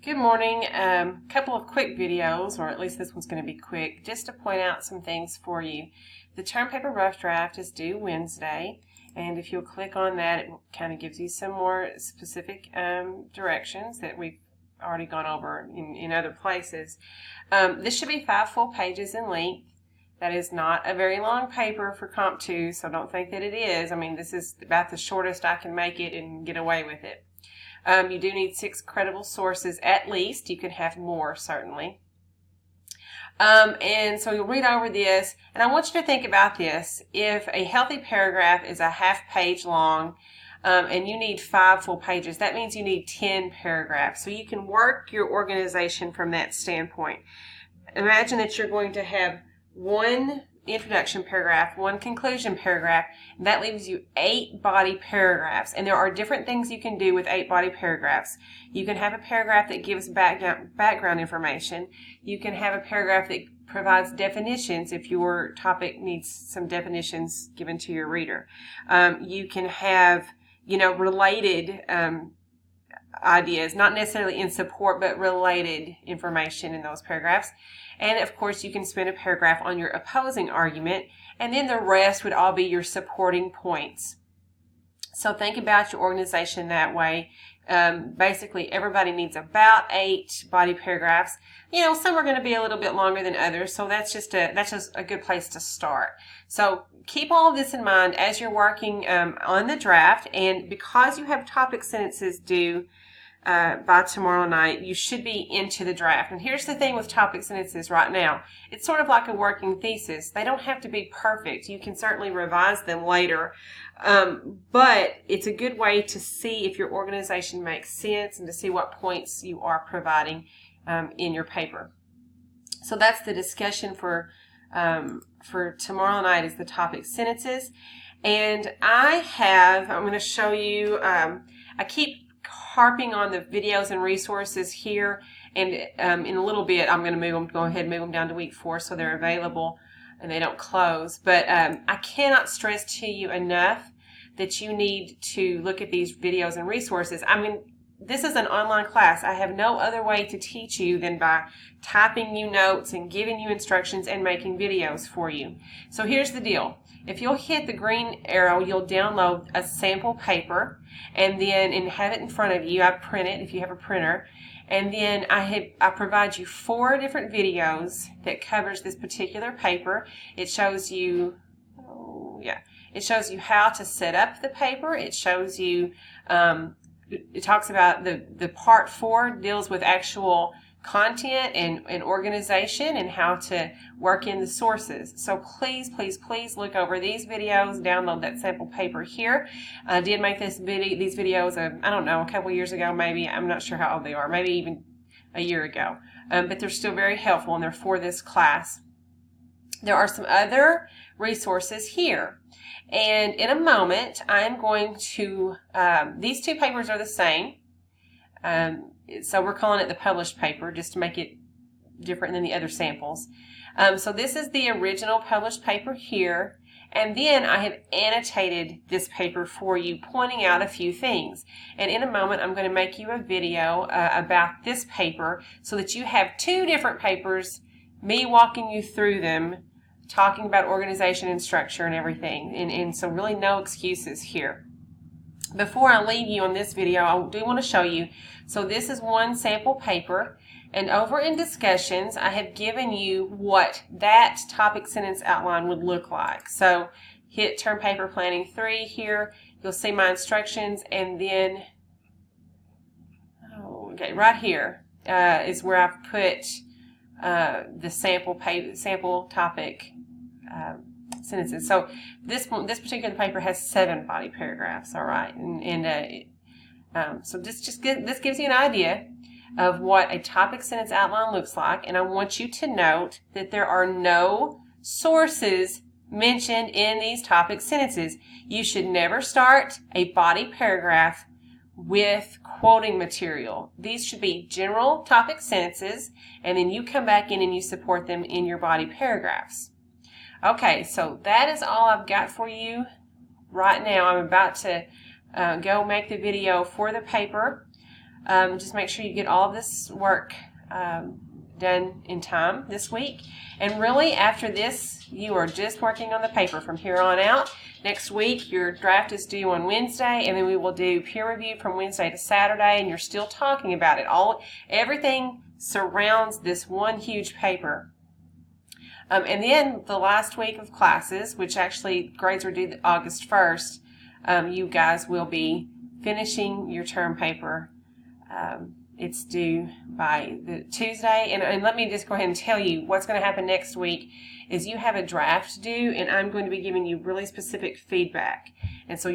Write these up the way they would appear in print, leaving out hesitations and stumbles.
Good morning. Couple of quick videos, or at least this one's going to be quick, just to point out some things for you. The term paper rough draft is due Wednesday, and if you'll click on that, it kind of gives you some more specific directions that we've already gone over in other places. This should be 5 full pages in length. That is not a very long paper for Comp 2, so don't think that it is. I mean, this is about the shortest I can make it and get away with it. You do need 6 credible sources at least. You can have more, certainly. And so you'll read over this, and I want you to think about this. If a healthy paragraph is a half page long, and you need 5 full pages, that means you need 10 paragraphs. So you can work your organization from that standpoint. Imagine that you're going to have one introduction paragraph, one conclusion paragraph, and that leaves you 8 body paragraphs. And there are different things you can do with 8 body paragraphs. You can have a paragraph that gives background information. You can have a paragraph that provides definitions if your topic needs some definitions given to your reader. You can have, related ideas, not necessarily in support, but related information in those paragraphs. And of course, you can spend a paragraph on your opposing argument, and then the rest would all be your supporting points. So think about your organization that way. Basically, everybody needs about 8 body paragraphs. Some are going to be a little bit longer than others, so that's just a good place to start. So keep all of this in mind as you're working on the draft, and because you have topic sentences due by tomorrow night, you should be into the draft. And here's the thing with topic sentences right now. It's sort of like a working thesis. They don't have to be perfect. You can certainly revise them later. But it's a good way to see if your organization makes sense and to see what points you are providing in your paper. So that's the discussion for tomorrow night, is the topic sentences. And I'm going to show you, I keep harping on the videos and resources here, and in a little bit I'm going to go ahead and move them down to week 4 so they're available and they don't close. But I cannot stress to you enough that you need to look at these videos and resources. I mean, this is an online class. I have no other way to teach you than by typing you notes and giving you instructions and making videos for you. So here's the deal. If you'll hit the green arrow, you'll download a sample paper, and have it in front of you. I print it if you have a printer. And then I provide you 4 different videos that covers this particular paper. It shows you, it shows you how to set up the paper. It shows you, it talks about the part 4 deals with actual content and organization and how to work in the sources. So please, please, please look over these videos, download that sample paper here. I did make these videos, I don't know, a couple years ago maybe. I'm not sure how old they are, maybe even a year ago. But they're still very helpful, and they're for this class. There are some other resources here. And in a moment, I'm going to, these 2 papers are the same. So we're calling it the published paper just to make it different than the other samples. So this is the original published paper here. And then I have annotated this paper for you, pointing out a few things. And in a moment, I'm going to make you a video about this paper so that you have 2 different papers, me walking you through them, talking about organization and structure and everything. And so really no excuses here. Before I leave you on this video, I do want to show you. So this is one sample paper, and over in discussions, I have given you what that topic sentence outline would look like. So hit term paper planning 3 here. You'll see my instructions, and then right here is where I've put the sample topic sentences. So this particular paper has 7 body paragraphs. All right, so this gives you an idea of what a topic sentence outline looks like, and I want you to note that there are no sources mentioned in these topic sentences. You should never start a body paragraph with quoting material. These should be general topic sentences, and then you come back in and you support them in your body paragraphs. Okay, so that is all I've got for you right now. I'm about to go make the video for the paper. Just make sure you get all of this work done in time this week. And really, after this, you are just working on the paper from here on out. Next week, your draft is due on Wednesday, and then we will do peer review from Wednesday to Saturday, and you're still talking about it. Everything surrounds this one huge paper. And then the last week of classes, which actually grades are due August 1st, you guys will be finishing your term paper. It's due by the Tuesday. And let me just go ahead and tell you what's going to happen next week is you have a draft due, and I'm going to be giving you really specific feedback. And so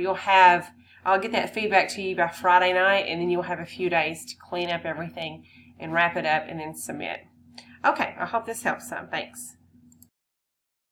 I'll get that feedback to you by Friday night, and then you'll have a few days to clean up everything and wrap it up and then submit. Okay, I hope this helps some. Thanks.